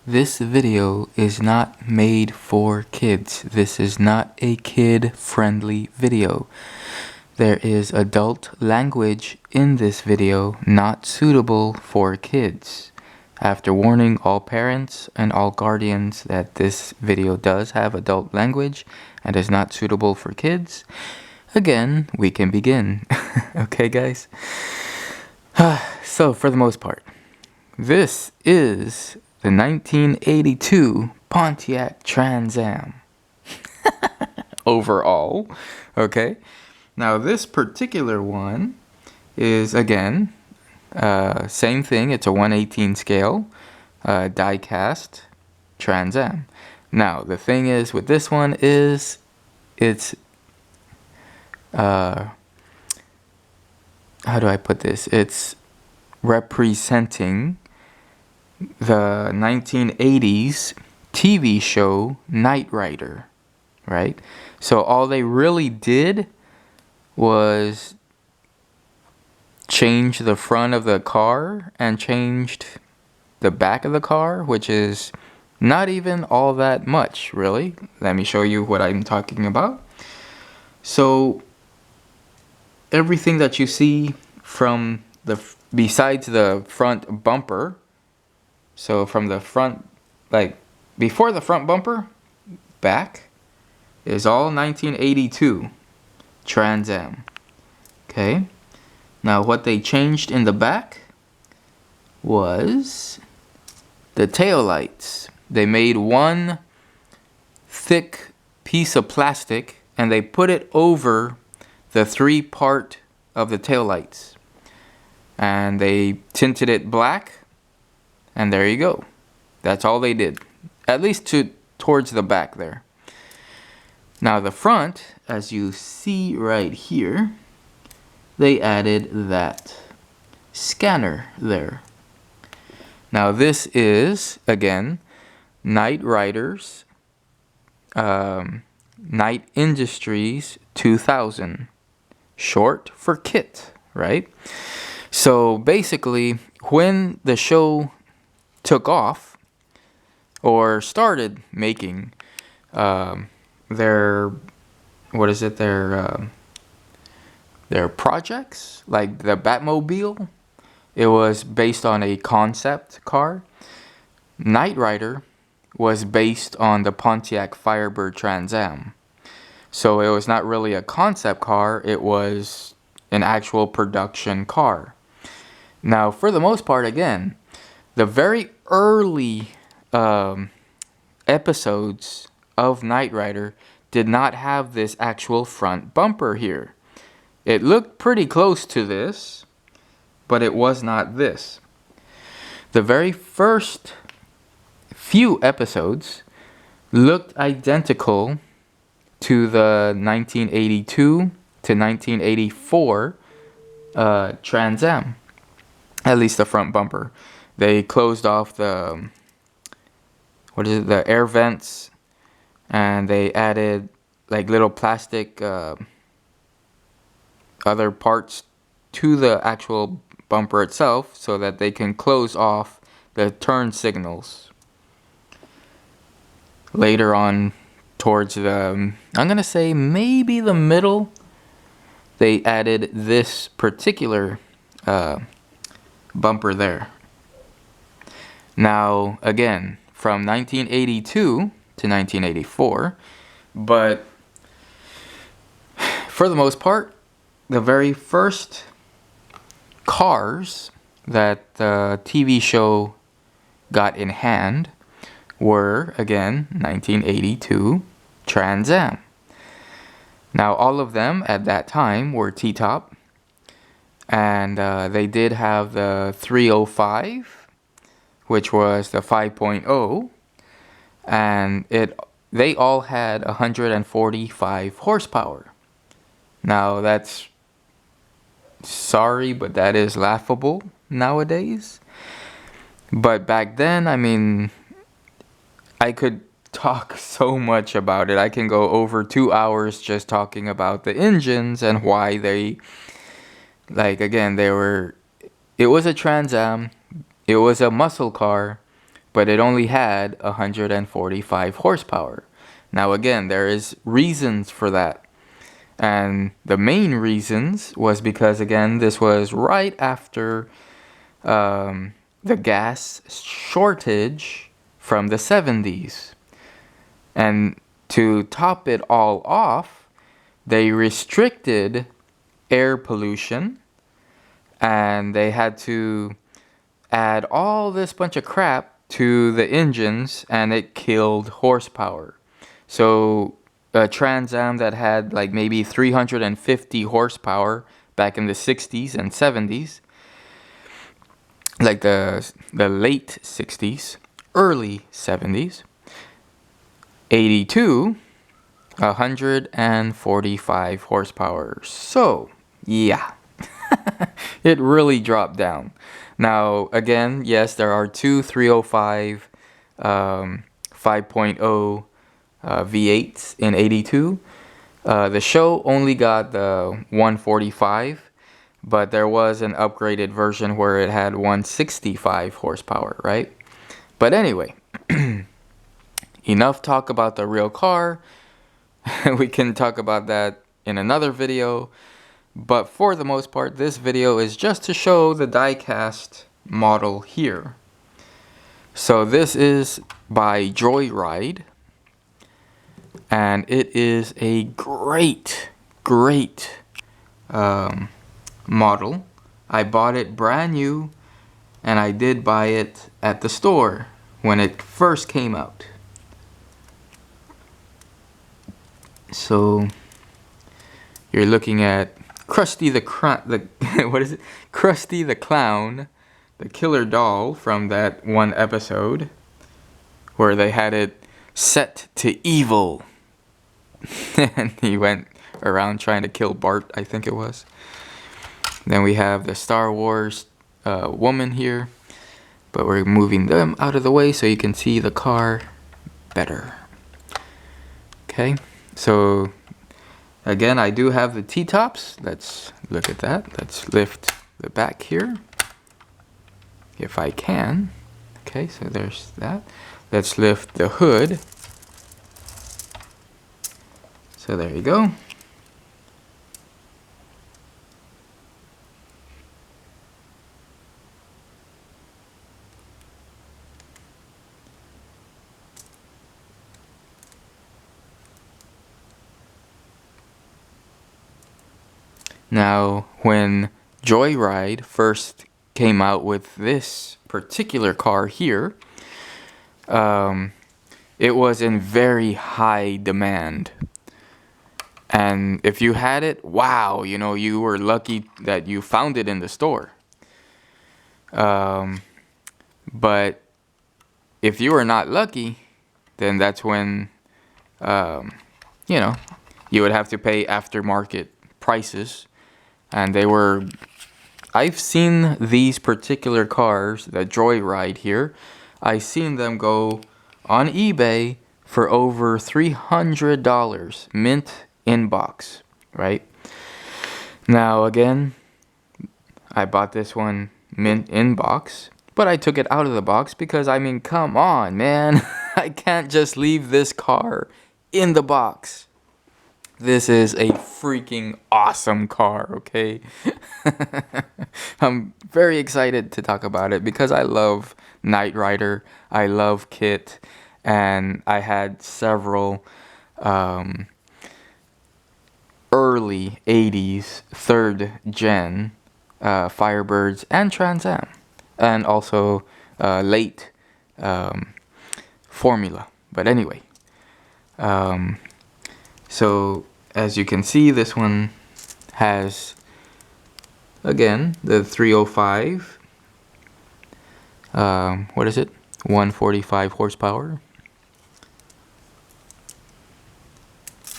This video is not made for kids. This is not a kid-friendly video. There is adult language in this video not suitable for kids. After warning all parents and all guardians that this video does have adult language and is not suitable for kids, again, we can begin. Okay, guys? So, for the most part, this is the 1982 Pontiac Trans Am. Overall, okay? Now, this particular one is, again, same thing. It's a 1/18 scale, die-cast Trans Am. Now, the thing is with this one is it's, how do I put this? It's representing the 1980s TV show Knight Rider, right? So all they really did was change the front of the car and changed the back of the car, which is not even all that much, really. Let me show you what I'm talking about. So everything that you see from besides the front bumper, so from the front, like before the front bumper, back is all 1982 Trans Am. Okay. Now what they changed in the back was the tail lights. They made one thick piece of plastic and they put it over the 3-part of the tail lights. And they tinted it black. And there you go. That's all they did. At least towards the back there. Now the front, as you see right here, they added that scanner there. Now this is, again, Knight Riders, Knight Industries 2000. Short for KITT, right? So basically, when the show took off or started making their projects, like the Batmobile, it was based on a concept car. Knight Rider was based on the Pontiac Firebird Trans Am. So it was not really a concept car, it was an actual production car. Now, for the most part, again, the very early episodes of Knight Rider did not have this actual front bumper here. It looked pretty close to this, but it was not this. The very first few episodes looked identical to the 1982 to 1984 Trans Am. At least the front bumper. They closed off the air vents, and they added like little plastic other parts to the actual bumper itself so that they can close off the turn signals. Later on, towards the, I'm gonna say maybe the middle, they added this particular bumper there. Now, again, from 1982 to 1984, but for the most part, the very first cars that the TV show got in hand were, again, 1982 Trans Am. Now, all of them at that time were T-top. And they did have the 305, which was the 5.0, and they all had 145 horsepower. Now that's, sorry, but that is laughable nowadays. But back then, I mean, I could talk so much about it. I can go over 2 hours just talking about the engines and why they, like, again, it was a Trans Am, it was a muscle car, but it only had 145 horsepower. Now again, there is reasons for that. And the main reasons was because, again, this was right after the gas shortage from the 70s. And to top it all off, they restricted air pollution, and they had to add all this bunch of crap to the engines, and it killed horsepower. So a Trans Am that had like maybe 350 horsepower back in the 60s and 70s, like the late 60s, early 70s, 82, 145 horsepower. So yeah, it really dropped down. Now again, yes, there are two 305 5.0 V8s in 82. The show only got the 145, but there was an upgraded version where it had 165 horsepower, right? But anyway, enough talk about the real car. We can talk about that in another video. But for the most part, this video is just to show the die-cast model here. So this is by Joyride. And it is a great model. I bought it brand new, and I did buy it at the store when it first came out. So you're looking at Krusty the what is it? Krusty the Clown, the killer doll from that one episode where they had it set to evil. And he went around trying to kill Bart, I think it was. Then we have the Star Wars woman here, but we're moving them out of the way so you can see the car better. Okay, so again, I do have the T-tops. Let's look at that. Let's lift the back here, if I can. Okay, so there's that. Let's lift the hood. So there you go. Now, when Joyride first came out with this particular car here, it was in very high demand. And if you had it, wow, you know, you were lucky that you found it in the store. But if you were not lucky, then that's when, you know, you would have to pay aftermarket prices. And they were, I've seen these particular cars, the Joyride here, I've seen them go on eBay for over $300, mint in box, right? Now again, I bought this one mint in box, but I took it out of the box because, I mean, come on, man. I can't just leave this car in the box. This is a freaking awesome car, okay? I'm very excited to talk about it because I love Knight Rider, I love KITT, and I had several early 80s 3rd gen Firebirds and Trans Am, and also late Formula. But anyway, so as you can see, this one has, again, the 305, what is it, 145 horsepower.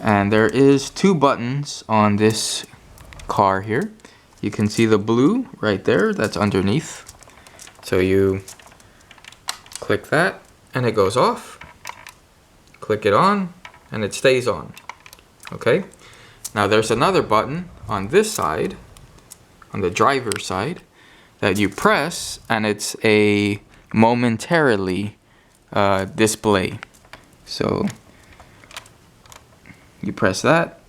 And there is 2 buttons on this car here. You can see the blue right there, that's underneath. So you click that and it goes off. Click it on and it stays on. Okay, now there's another button on this side, on the driver's side, that you press and it's a momentarily display. So you press that,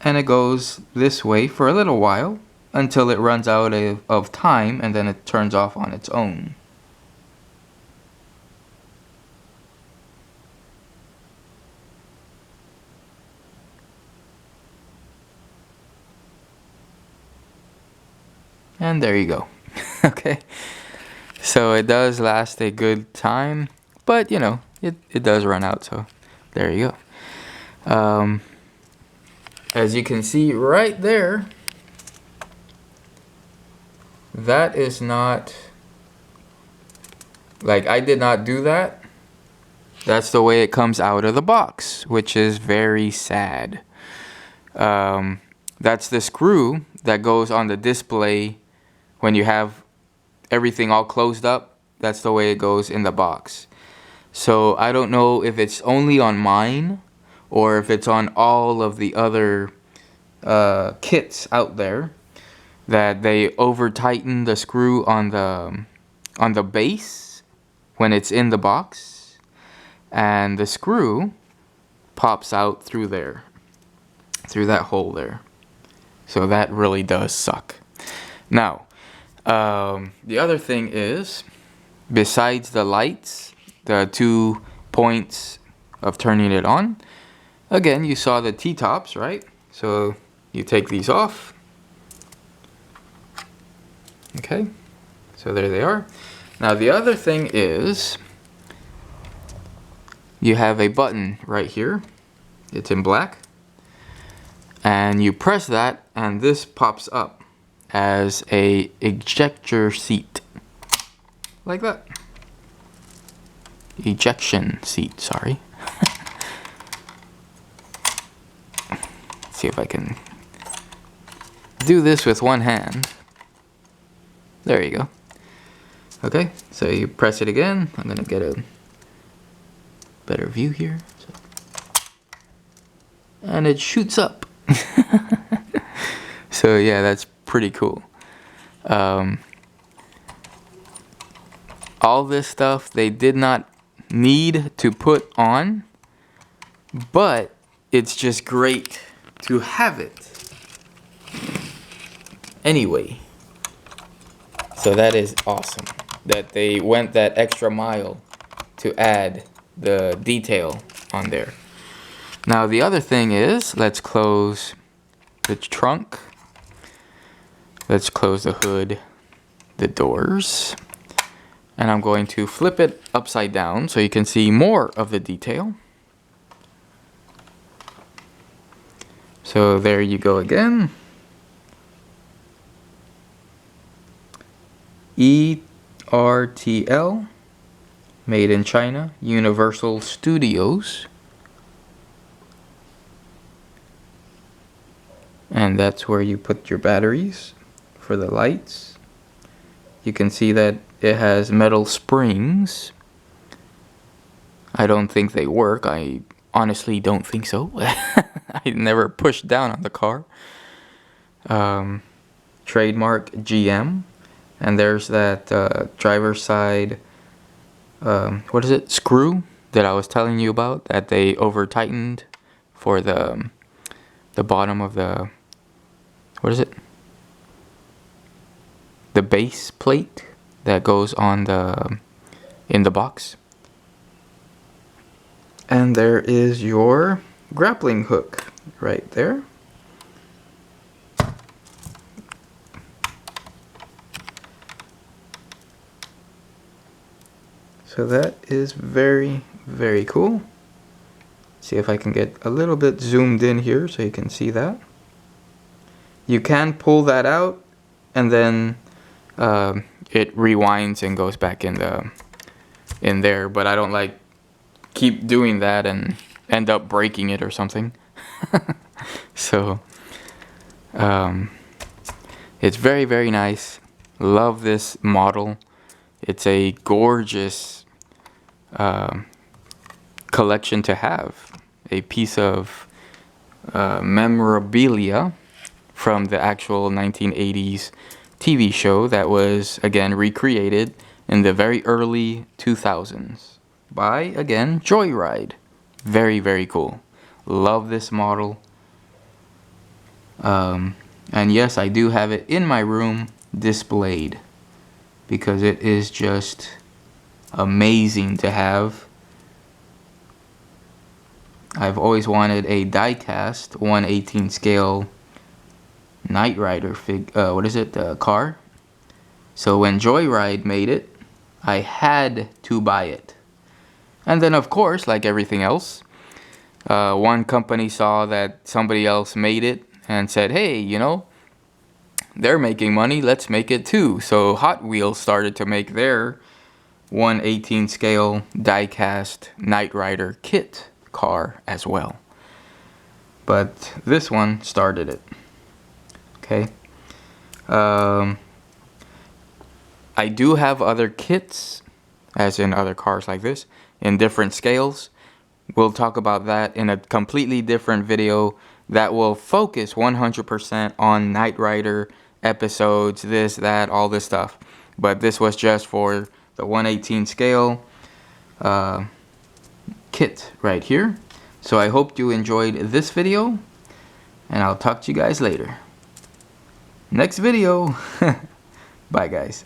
and it goes this way for a little while until it runs out of time, and then it turns off on its own. And there you go. Okay, so it does last a good time, but you know, it does run out, so there you go. As you can see right there, that is not, like, I did not do that. That's the way it comes out of the box, which is very sad. That's the screw that goes on the display when you have everything all closed up. That's the way it goes in the box. So I don't know if it's only on mine or if it's on all of the other kits out there, that they over tighten the screw on the base when it's in the box, and the screw pops out through there, through that hole there. So that really does suck. Now, the other thing is, besides the lights, the 2 points of turning it on, again, you saw the T-tops, right? So you take these off. Okay, so there they are. Now the other thing is, you have a button right here. It's in black. And you press that, and this pops up as a ejector seat. Like that. Ejection seat, sorry. See if I can do this with one hand. There you go. Okay, so you press it again. I'm gonna get a better view here. So. And it shoots up. So yeah, that's pretty cool. All this stuff they did not need to put on, but it's just great to have it anyway. So that is awesome that they went that extra mile to add the detail on there. Now the other thing is, let's close the trunk. Let's close the hood, the doors. And I'm going to flip it upside down so you can see more of the detail. So there you go again. ERTL, made in China, Universal Studios. And that's where you put your batteries for the lights. You can see that it has metal springs. I don't think they work. I honestly don't think so. I never pushed down on the car. Trademark GM. And there's that driver's side, what is it, screw that I was telling you about, that they over tightened for the bottom of the, what is it, the base plate that goes on in the box. And there is your grappling hook right there. So that is very, very cool. See if I can get a little bit zoomed in here so you can see that. You can pull that out, and then it rewinds and goes back in there. But I don't like keep doing that and end up breaking it or something. So it's very, very nice. Love this model. It's a gorgeous collection to have. A piece of memorabilia from the actual 1980s TV show that was, again, recreated in the very early 2000s. by, again, Joyride. Very, very cool. Love this model. And yes, I do have it in my room displayed because it is just amazing to have. I've always wanted a die-cast 1/18 scale Knight Rider car. So when Joyride made it, I had to buy it. And then of course, like everything else, one company saw that somebody else made it and said, hey, you know, they're making money, let's make it too. So Hot Wheels started to make their 1/18 scale die-cast Knight Rider KITT car as well. But this one started it. Okay. I do have other kits, as in other cars like this, in different scales. We'll talk about that in a completely different video that will focus 100% on Knight Rider episodes, this, that, all this stuff. But this was just for the 1/18 scale kit right here. So I hope you enjoyed this video, and I'll talk to you guys later. Next video. Bye guys.